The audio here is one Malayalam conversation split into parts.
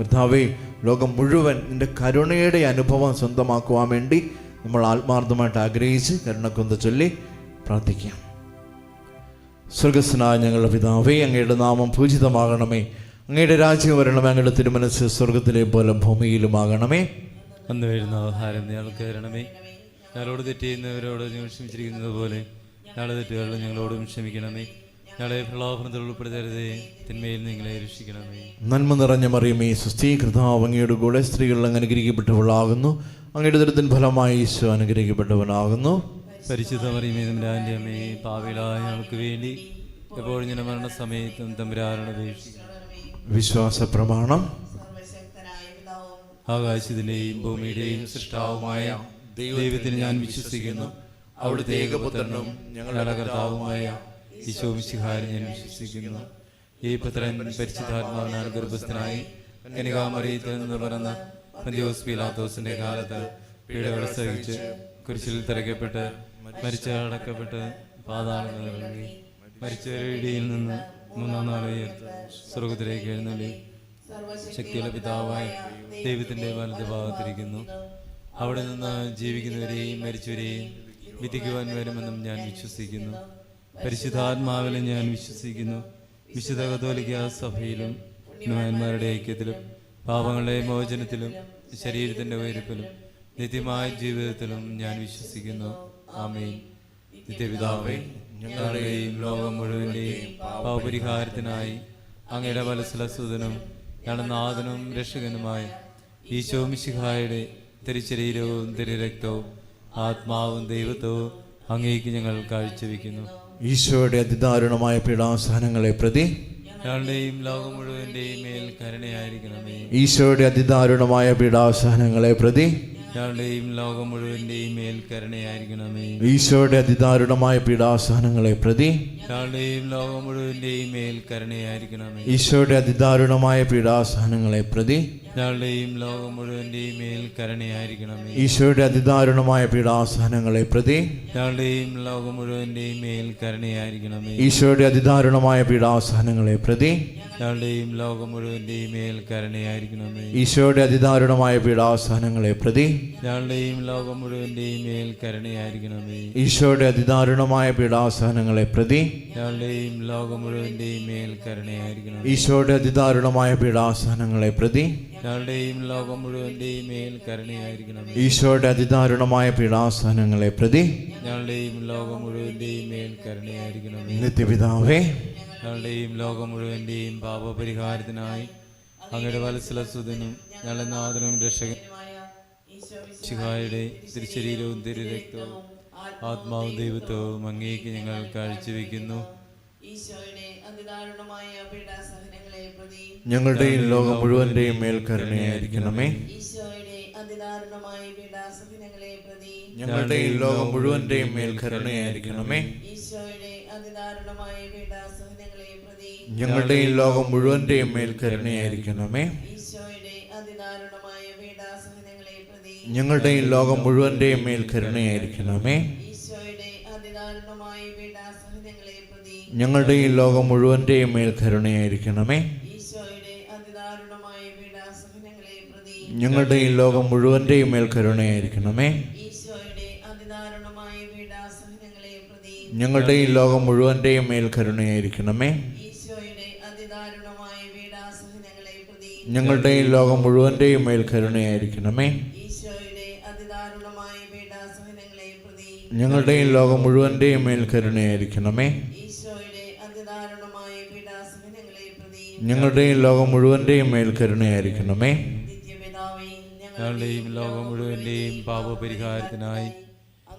കർത്താവേ, ലോകം മുഴുവൻ നിന്റെ കരുണയുടെ അനുഭവം സ്വന്തമാക്കുവാൻ വേണ്ടി നമ്മൾ ആത്മാർത്ഥമായിട്ട് ആഗ്രഹിച്ച് കരുണക്കൊന്ത ചൊല്ലി പ്രാർത്ഥിക്കാം. സ്വർഗസ്നായ ഞങ്ങളുടെ പിതാവേ, അങ്ങയുടെ നാമം പൂജിതമാകണമേ. അങ്ങയുടെ രാജ്യം വരണമേ. അങ്ങയുടെ തിരുമനസ്സ് സ്വർഗത്തിലെ പോലെ ഭൂമിയിലുമാകണമേ. അന്ന് വരുന്ന ആഹാരം ഞങ്ങൾക്ക് തരണമേ. ഞങ്ങളോട് തെറ്റ് ചെയ്യുന്നവരോട് ഞങ്ങൾ ക്ഷമിച്ചിരിക്കുന്നത് പോലെ ഞങ്ങളുടെ തെറ്റുകളിൽ ഞങ്ങളോടും ക്ഷമിക്കണമേ. ഞങ്ങളെ പ്രലോഭനത്തിൽ ഉൾപ്പെടുത്തരുതേ, തിന്മയിൽ നിങ്ങളെ രക്ഷിക്കണമേ. നന്മ നിറഞ്ഞ മറിയമേ, സ്വസ്തി, കർത്താവ് അങ്ങയുടെ കൂടെ സ്ത്രീകളിൽ അങ്ങ് അനുഗ്രഹിക്കപ്പെട്ടവളാകുന്നു. അങ്ങയുടെ ദുരിതത്തിൻ ഫലമായി ഈശോ അനുഗ്രഹിക്കപ്പെട്ടവനാകുന്നു. പരിശുദ്ധ മറിയമേ, തമ്പുരാന്റെ അമ്മേ, പാപികളായ ഞങ്ങൾക്ക് വേണ്ടി എപ്പോഴും ഞങ്ങളുടെ മരണസമയത്തും തമ്പുരാനോട് അപേക്ഷിക്കണമേ. വിശ്വാസ പ്രമാണം. ആകാശത്തിന്റെയും ഭൂമിയുടെയും സൃഷ്ടാവുമായ ദൈവത്തിന് ഞാൻ വിശ്വസിക്കുന്നു. അവിടുത്തെ ഏകപുത്രനും ഞങ്ങളുടെ കർത്താവുമായ ഈശോ മിശിഹായെ ഞാൻ വിശ്വസിക്കുന്നു. ഈ പുത്രൻ പരിശുദ്ധാത്മാവിനാൽ ഗർഭസ്ഥനായി കന്യകാമറിയത്തിൽ നിന്ന് പിറന്ന പന്തിയോസ് പീലാത്തോസിന്റെ കാലത്ത് പീഡകൾ സഹിച്ച് കുരിശിൽ തറയ്ക്കപ്പെട്ട് മരിച്ചടക്കപ്പെട്ട് പാതാളങ്ങളിൽ ഇറങ്ങി മരിച്ചവരുടെ ഇടയിൽ നിന്ന് മൂന്നാം നാൾ ഉയർത്ത് സ്വർഗത്തിലേക്ക് എഴുന്നള്ളി ശക്തിയുള്ള പിതാവായ ദൈവത്തിന്റെ വലത് ഭാഗത്തിരിക്കുന്നു. അവിടെ നിന്ന് ജീവിക്കുന്നവരെയും മരിച്ചവരെയും വിധിക്കുവാൻ വരുമെന്നും ഞാൻ വിശ്വസിക്കുന്നു. പരിശുദ്ധാത്മാവിലും ഞാൻ വിശ്വസിക്കുന്നു. വിശുദ്ധ കത്തോലിക്ക സഭയിലും ന്യായന്മാരുടെ ഐക്യത്തിലും പാപങ്ങളുടെ മോചനത്തിലും ശരീരത്തിന്റെ ഉയർപ്പിലും നിത്യമായ ജീവിതത്തിലും ഞാൻ വിശ്വസിക്കുന്നു. ആമേൻ. നിത്യപിതാവേ, ഞങ്ങളുടെയും ലോകം മുഴുവന്റെയും പാപപരിഹാരത്തിനായി അങ്ങയുടെ വത്സലസുതനും ഞങ്ങളുടെ നാഥനും രക്ഷകനുമായ ഈശോ മിശിഹായുടെ തിരുശരീരവും തിരുരക്തവും ആത്മാവും ദൈവത്വവും അങ്ങേക്ക് ഞങ്ങൾ കാഴ്ചവെക്കുന്നു. ഈശോയുടെ അതിദാരുണമായ പീഡാസഹനങ്ങളെ പ്രതി ഞങ്ങളുടെയും ലോകം മുഴുവന്റെയും മേൽ കരുണയായിരിക്കണമേ. ഈശോയുടെ അതിദാരുണമായ പീഡാസഹനങ്ങളെ പ്രതി ഞങ്ങളുടെയും ലോകം മുഴുവന്റെയും മേൽ കരുണയായിരിക്കണമേ. ഈശോയുടെ അതിദാരുണമായ പീഡാസഹനങ്ങളെ പ്രതി ഞങ്ങളുടെയും ലോകം മുഴുവന്റെയും മേൽ കരുണയായിരിക്കണമേ. ഈശോയുടെ അതിദാരുണമായ പീഡാസഹനങ്ങളെ പ്രതി ഞങ്ങളുടെയും ലോകം മുഴുവന്റെയും മേൽ കരുണയായിരിക്കണമേ. ഈശോയുടെ അതിദാരുണമായ പീഡാസഹനങ്ങളെ പ്രതി ഞങ്ങളുടെയും ലോകം മുഴുവന്റെയും മേൽ കരുണയായിരിക്കണമേ. ഈശോയുടെ അതിദാരുണമായ പീഡാസഹനങ്ങളെ പ്രതി ഞങ്ങളുടെയും ലോകം മുഴുവന്റെയും മേൽ കരുണയായിരിക്കണമേ. ഈശോയുടെ അതിദാരുണമായ പീഡാസഹനങ്ങളെ പ്രതി ഞങ്ങളുടെയും ലോകം മുഴുവന്റെയും മേൽ കരുണയായിരിക്കണമേ. ഈശോയുടെ അതിദാരുണമായ പീഡാസഹനങ്ങളെ പ്രതി ഞങ്ങളുടെയും ലോകം മുഴുവന്റെയും മേൽ കരുണയായിരിക്കണമേ. ഈശോയുടെ അതിദാരുണമായ പീഡാസഹനങ്ങളെ പ്രതി ഞങ്ങളുടെയും ലോകം മുഴുവന്റെയും മേൽ കരുണയായിരിക്കണമേ. ഈശോയുടെ അതിദാരുണമായ പീഡാസഹനങ്ങളെ പ്രതി ഞങ്ങളുടെയും ലോകം മുഴുവന്റെയും മേൽ കരുണയായിരിക്കണമേ. നിത്യപിതാവേ, ഞങ്ങളുടെയും ലോകം മുഴുവന്റെയും പാപപരിഹാരത്തിനായി അങ്ങയുടെ വത്സലസുതനും ഞങ്ങളുടെ നാഥനും രക്ഷകനുമായ മിശിഹായുടെ തിരുശരീരവും തിരുരക്തവും ആത്മാവും ദൈവത്വവും അങ്ങേക്ക് ഞങ്ങൾ കാഴ്ചവെക്കുന്നു. ഞങ്ങളുടെയും ലോകം മുഴുവന്റെയും മേൽ കരുണയായിരിക്കണമേ. ഞങ്ങളുടെയും ലോകം മുഴുവന്റെയും മേൽ കരുണയായിരിക്കണമേ. ഞങ്ങളുടെയും ലോകം മുഴുവന്റെയും മേൽ കരുണയായിരിക്കണമേ. ഞങ്ങളുടെയും ലോകം മുഴുവന്റെയും മേൽ കരുണയായിരിക്കണമേ. ഞങ്ങളുടെയും ലോകം മുഴുവന്റെയും മേൽ കരുണയായിരിക്കണമേ. ഞങ്ങളുടെയും ലോകം മുഴുവന്റെയും മേൽ കരുണയായിരിക്കണമേ. ഞങ്ങളുടെയും ലോകം മുഴുവന്റെയും മേൽ കരുണയായിരിക്കണമേ. ഞങ്ങളുടെയും ലോകം മുഴുവന്റെയും മേൽ കരുണയായിരിക്കണമേ. ഞങ്ങളുടെയും ലോകം മുഴുവന്റെയും മേൽ കരുണയായിരിക്കണമേ. ഞങ്ങളുടെയും ലോകം മുഴുവന്റെയും മേൽ കരുണയായിരിക്കണമേ. ഞങ്ങളുടെയും ലോകം മുഴുവന്റെയും പാപപരിഹാരത്തിനായി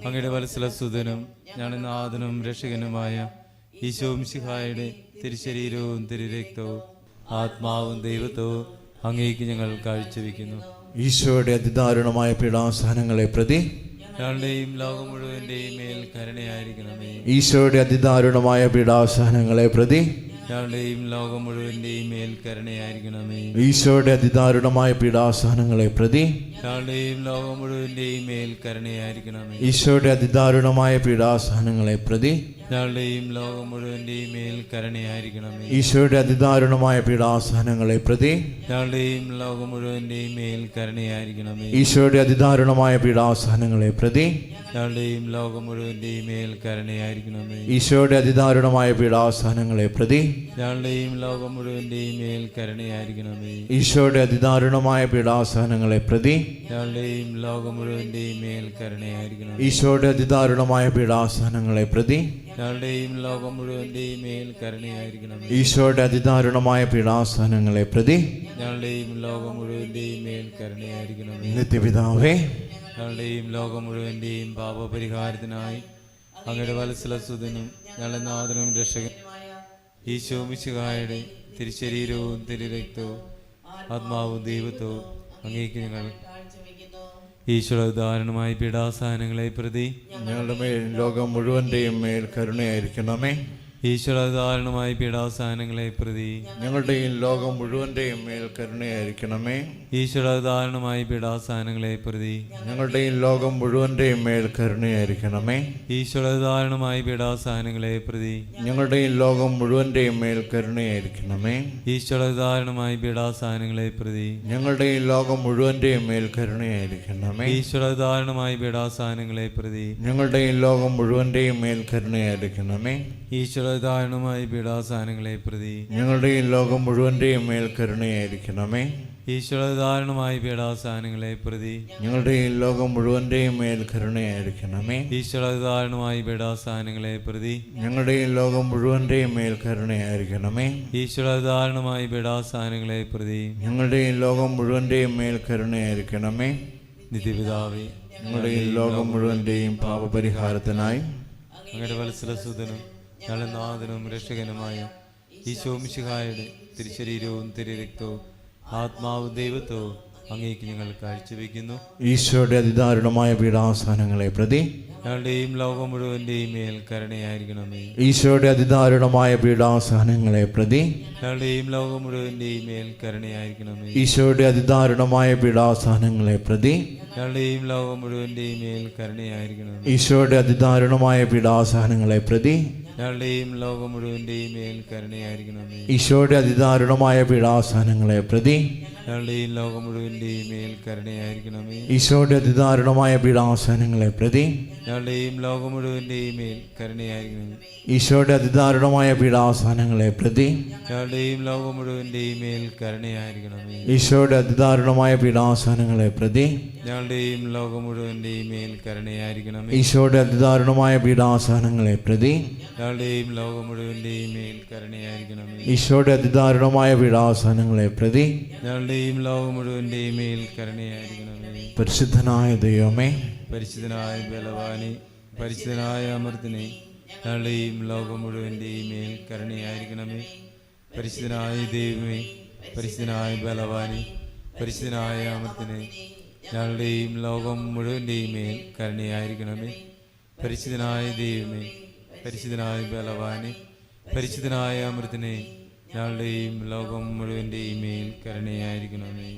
അങ്ങയുടെ വത്സലസുതനും ഞങ്ങളുടെ നാഥനും രക്ഷകനുമായ ഈശോ മിശിഹായുടെ തിരുശരീരവും തിരുരക്തവും ആത്മാവും ദൈവത്വവും അങ്ങേക്ക് ഞങ്ങൾ കാഴ്ചവെക്കുന്നു. ഈശോയുടെ അതിദാരുണമായ പീഡാസഹനങ്ങളെ പ്രതി ഞങ്ങളുടെയും ലോകം മുഴുവന്റെയും മേൽ കരുണയായിരിക്കണമേ. ഈശോയുടെ അതിദാരുണമായ പീഡാസഹനങ്ങളെ പ്രതി ഞങ്ങളുടെയും ലോകം മുഴുവന്റെയും മേൽ കരുണയായിരിക്കണമേ. ഈശോയുടെ അതിദാരുണമായ പീഡാസഹനങ്ങളെ പ്രതി ഞങ്ങളുടെയും ലോകം മുഴുവന്റെയും മേൽ കരുണയായിരിക്കണമേ. ഈശോയുടെ അതിദാരുണമായ പീഡാസഹനങ്ങളെ പ്രതി ഞങ്ങളുടെയും ലോകം മുഴുവന്റെയും മേൽ കരുണയായിരിക്കണമേ. ഈശോയുടെ അതിദാരുണമായ പീഡാസഹനങ്ങളെ പ്രതി ഞങ്ങളുടെയും ലോകം മുഴുവന്റെയും മേൽ കരുണയായിരിക്കണമേ. ഈശോയുടെ അതിദാരുണമായ പീഡാസഹനങ്ങളെ പ്രതി ഞങ്ങളുടെയും ലോകം മുഴുവന്റെയും മേൽ കരുണയായിരിക്കണമേ. ഈശോയുടെ അതിദാരുണമായ പീഡാസഹനങ്ങളെ പ്രതി ഞങ്ങളുടെയും ലോകം മുഴുവന്റെയും മേൽ കരുണയായിരിക്കണമേ. ഈശോയുടെ അതിദാരുണമായ പീഡാസഹനങ്ങളെ പ്രതി ഞങ്ങളുടെയും ലോകം മുഴുവന്റെയും മേൽ കരുണയായിരിക്കണമേ. ഈശോയുടെ അതിദാരുണമായ പീഡാസഹനങ്ങളെ പ്രതി ഞങ്ങളുടെയും ലോകം മുഴുവന്റെയും മേൽ കരുണയായിരിക്കണമേ. ഈശോയുടെ അതിദാരുണമായ പീഡാസഹനങ്ങളെ പ്രതി ഞങ്ങളുടെയും ലോകം മുഴുവന്റെയും മേൽ കരുണയായിരിക്കണമേ. നിത്യപിതാവേ, ഞങ്ങളുടെയും ലോകം മുഴുവന്റെയും പാപപരിഹാരത്തിനായി അങ്ങയുടെ വത്സലസുതനും ഞങ്ങളുടെ നാഥനും രക്ഷകനുമായ ഈശോ മിശിഹായുടെ തിരുശരീരവും തിരുരക്തവും ആത്മാവും ദൈവത്വവും അങ്ങേക്ക് ഞങ്ങൾ ഈശോയുടെ ഉദാഹരണമായ പീഡാസഹനങ്ങളെ പ്രതി ഞങ്ങളുടെ മേൽ ലോകം മുഴുവന്റെയും മേൽ കരുണയായിരിക്കണമേ. ഈശോയുടെ ഉദാഹരണമായ പീഡാസഹനങ്ങളെ പ്രതി ഞങ്ങളുടെയും ലോകം മുഴുവന്റെയും മേൽ കരുണയായിരിക്കണമേ. ഈശോയുടെ ഉദാഹരണമായ പീഡാസഹനങ്ങളെ പ്രതി ഞങ്ങളുടെയും ലോകം മുഴുവന്റെയും മേൽ കരുണയായിരിക്കണമേ. ഈശോയുടെ ഉദാഹരണമായ പീഡാസഹനങ്ങളെ പ്രതി ഞങ്ങളുടെയും ലോകം മുഴുവന്റെയും മേൽ കരുണയായിരിക്കണമേ. ഈശോയുടെ ഉദാഹരണമായ പീഡാസഹനങ്ങളെ പ്രതി ഞങ്ങളുടെയും ലോകം മുഴുവന്റെയും മേൽ കരുണയായിരിക്കണമേ. ഈശോയുടെ ഉദാഹരണമായ പീഡാസഹനങ്ങളെ പ്രതി ഞങ്ങളുടെയും ലോകം മുഴുവന്റെയും മേൽ കരുണയായിരിക്കണമേ. ഈശോയുടെ ഉദാഹരണമായ പീഡാസഹനങ്ങളെ പ്രതി ഞങ്ങളുടെയും ലോകം മുഴുവന്റെയും മേൽ കരുണയായിരിക്കണമേ. ഈശോയുടെ ഉദാഹരണമായ പീഡാസഹനങ്ങളെ പ്രതി ഞങ്ങളുടെയും ലോകം മുഴുവന്റെയും മേൽ കരുണയായിരിക്കണമേ. ഈശോയുടെ ഉദാഹരണമായ പീഡാസഹനങ്ങളെ പ്രതി ഞങ്ങളുടെയും ലോകം മുഴുവന്റെയും മേൽ കരുണയായിരിക്കണമേ. ഈശോയുടെ ഉദാഹരണമായ പീഡാസഹനങ്ങളെ പ്രതി ഞങ്ങളുടെയും ലോകം മുഴുവന്റെയും മേൽ കരുണയായിരിക്കണമേ. നിത്യപിതാവേ, ഞങ്ങളുടെയും ലോകം മുഴുവന്റെയും പാപപരിഹാരത്തിനായി അങ്ങയുടെ വത്സലസുതനും ഞങ്ങളുടെ നാഥനും രക്ഷകനുമായ ഈശോ മിശിഹായുടെ തിരുശരീരവും തിരുരക്തവും ആത്മാവും ദൈവത്വവും അങ്ങേക്ക് ഞങ്ങൾ കാഴ്ചവെക്കുന്നു. ഈശോയുടെ അതിദാരുണമായ പീഡാസഹനങ്ങളെ പ്രതി ഞങ്ങളുടെയും ലോകം മുഴുവന്റെയും മേൽ കരുണയായിരിക്കണമേ. ഈശോയുടെ അതിദാരുണമായ പീഡാസഹനങ്ങളെ പ്രതി ഞങ്ങളുടെയും ലോകം മുഴുവന്റെയും മേൽ കരുണയായിരിക്കണമേ. ഈശോയുടെ അതിദാരുണമായ പീഡാസഹനങ്ങളെ പ്രതി ഞങ്ങളുടെയും ലോകം മുഴുവന്റെയും മേൽ കരുണയായിരിക്കണമേ. ഈശോയുടെ അതിദാരുണമായ പീഡാസഹനങ്ങളെ പ്രതി ഞങ്ങളുടെയും ലോകം മുഴുവന്റെയും മേൽ കരുണയായിരിക്കണമേ. ഈശോയുടെ അതിദാരുണമായ പീഡാസഹനങ്ങളെ പ്രതി ഞങ്ങളുടെയും ലോകം മുഴുവന്റെയും മേൽ കരുണയായിരിക്കണമേ. ഈശോയുടെ അതിദാരുണമായ പീഡാസഹനങ്ങളെ പ്രതി ഞങ്ങളുടെയും ലോകം മുഴുവന്റെയും മേൽ കരുണയായിരിക്കണമേ. ഈശോയുടെ അതിദാരുണമായ പീഡാസഹനങ്ങളെ പ്രതി ഞങ്ങളുടെയും ലോകം മുഴുവന്റെയും മേൽ കരുണയായിരിക്കണമേ. ഈശോയുടെ അതിദാരുണമായ പീഡാസഹനങ്ങളെ പ്രതി ഞങ്ങളുടെയും ലോകം മുഴുവന്റെയും മേൽ കരുണയായിരിക്കണമേ. ഈശോയുടെ അതിദാരുണമായ പീഡാസഹനങ്ങളെ പ്രതി ഞങ്ങളുടെയും ലോകം മുഴുവന്റെയും മേൽ കരുണയായിരിക്കണമേ. ഈശോയുടെ അതിദാരുണമായ പീഡാസഹനങ്ങളെ പ്രതി ഞങ്ങളുടെയും ലോകം മുഴുവന്റെയും മേൽ കരുണയായിരിക്കണമേ. പരിശുദ്ധനായ ദൈവമേ, പരിശുദ്ധനായ ബലവാനെ, പരിശുദ്ധനായ അമർത്തിനെ, ഞങ്ങളുടെയും ലോകം മുഴുവന്റെയും മേൽ കരുണയായിരിക്കണമേ. പരിശുദ്ധനായ ദൈവമേ, പരിശുദ്ധനായ ബലവാനെ, പരിശുദ്ധനായ അമർത്തിനെ, ഞങ്ങളുടെയും ലോകം മുഴുവന്റെയും മേൽ കരുണയായിരിക്കണമേ. പരിശുദ്ധനായ ദൈവമേ, പരിശുദ്ധനായ ബലവാനെ, പരിശുദ്ധനായ അമൃത്തിനെ, ഞങ്ങളുടെയും ലോകം മുഴുവന്റെയും മേൽ കരുണയായിരിക്കണമേ.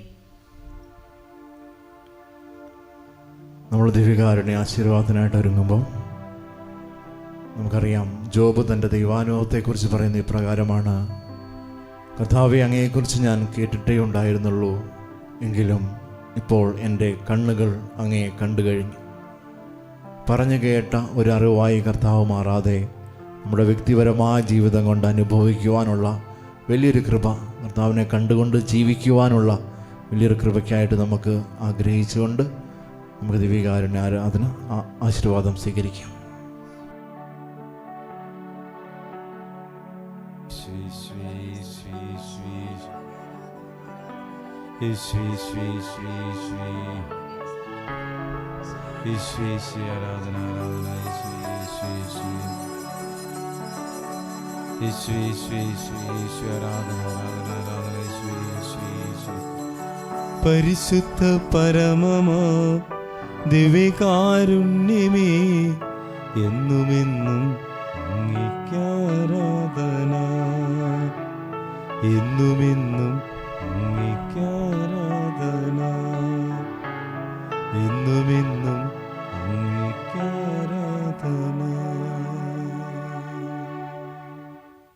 നമ്മൾ ദിവ്യകാരുണ്യ ആശീർവാദത്തിനായിട്ട് ഒരുങ്ങുമ്പോൾ നമുക്കറിയാം, ജോബ് തൻ്റെ ദൈവാനുഭവത്തെക്കുറിച്ച് പറയുന്ന ഇപ്രകാരമാണ്: കർത്താവെ, അങ്ങയെക്കുറിച്ച് ഞാൻ കേട്ടിട്ടേ ഉണ്ടായിരുന്നുള്ളൂ, എങ്കിലും ഇപ്പോൾ എൻ്റെ കണ്ണുകൾ അങ്ങയെ കണ്ടു കഴിഞ്ഞു. പറഞ്ഞു കേട്ട ഒരറിവായി കർത്താവ് മാറാതെ നമ്മുടെ വ്യക്തിപരമായ ജീവിതം കൊണ്ട് അനുഭവിക്കുവാനുള്ള വലിയൊരു കൃപ, കർത്താവിനെ കണ്ടുകൊണ്ട് ജീവിക്കുവാനുള്ള വലിയൊരു കൃപയ്ക്കായിട്ട് നമുക്ക് ആഗ്രഹിച്ചുകൊണ്ട് നമുക്ക് ദിവ്യകാരുണ്യ ആരാധന ആശീർവാദം സ്വീകരിക്കാം. ആരാധന പരിശുദ്ധ പരമമാ ദിവ്യകാരുണ്യമേ, എന്നുമെന്നും അങ്ങേക്കാരാധന, എന്നുമെന്നും അങ്ങേക്കാരാധന.